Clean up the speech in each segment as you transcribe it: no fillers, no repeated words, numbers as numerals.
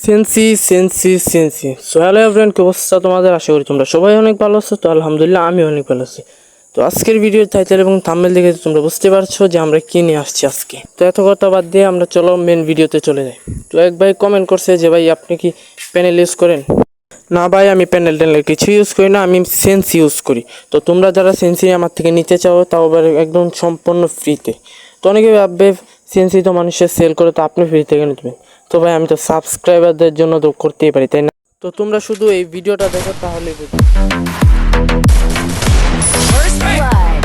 সেন্সি সেন্সি সেন্সি so hello everyone, কি অবস্থা তোমাদের? আশা করি তোমরা সবাই অনেক ভালো আছো। তো আলহামদুলিল্লাহ আমি অনেক ভালো আছি। তো আজকের ভিডিওর টাইটেল এবং থাম্বনেল দেখে তোমরা বুঝতে পারছো যে আমরা কি নিয়ে আসছি আজকে। তো এত কথা বাদ দিয়ে আমরা চলো মেন ভিডিওতে চলে যাই। তো এক ভাই কমেন্ট করছে যে ভাই আপনি কি প্যানেল ইউজ করেন? না ভাই, আমি প্যানেল ট্যানেল কিছু ইউজ করি না, আমি সেন্সি ইউজ করি। তো তোমরা যারা সেন্সি আমার থেকে নিতে চাও তাও আবার একদম সম্পূর্ণ ফ্রিতে। তো অনেকে ভাববে সেন্সি তো মানুষের সেল করে, তো আপনি ফ্রি থেকে নেবেন। তো ভাই আমি তো সাবস্ক্রাইবারদের জন্য তো করতেই পারি, তাই না? তো তোমরা শুধু এই ভিডিওটা দেখো তাহলেই বুঝবে। First blood.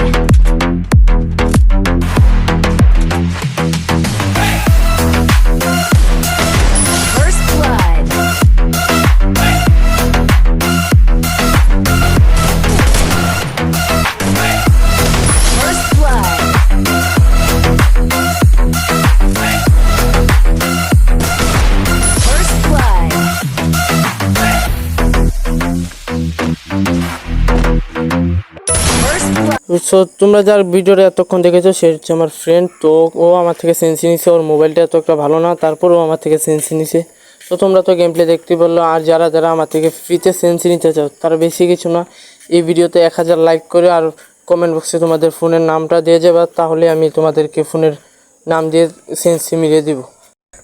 First blood. First blood. First blood. First blood. So তোমরা যার ভিডিওটা এতক্ষণ দেখেছো সে হচ্ছে আমার ফ্রেন্ড। তো ও আমার থেকে সেন্সি নিছে, ওর মোবাইলটা এত একটা ভালো না, তারপরও আমার থেকে সেন্সি নিছে। তো তোমরা তো গেম প্লে দেখতে বললো। আর যারা যারা আমার থেকে ফ্রিতে সেন্সি নিতে চাও তারা বেশি কিছু না, এই ভিডিওতে 1000 লাইক করে আর কমেন্ট বক্সে তোমাদের ফোনের নামটা দিয়ে যাবে, তাহলে আমি তোমাদেরকে ফোনের নাম দিয়ে সেন্সি মিলিয়ে দিব।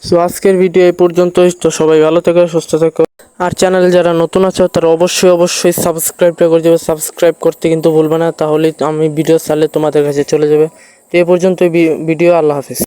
সো আজকের ভিডিও এই পর্যন্তই। তো সবাই ভালো থেকো, সুস্থ থেকো। আর চ্যানেলে যারা নতুন আছো তারা অবশ্যই সাবস্ক্রাইবটা করে দেবে। সাবস্ক্রাইব করতে কিন্তু ভুলবে না, তাহলেই আমি ভিডিও ছাড়লে তোমাদের কাছে চলে যাবে। তো এই পর্যন্তই ভিডিও। আল্লাহ হাফিজ।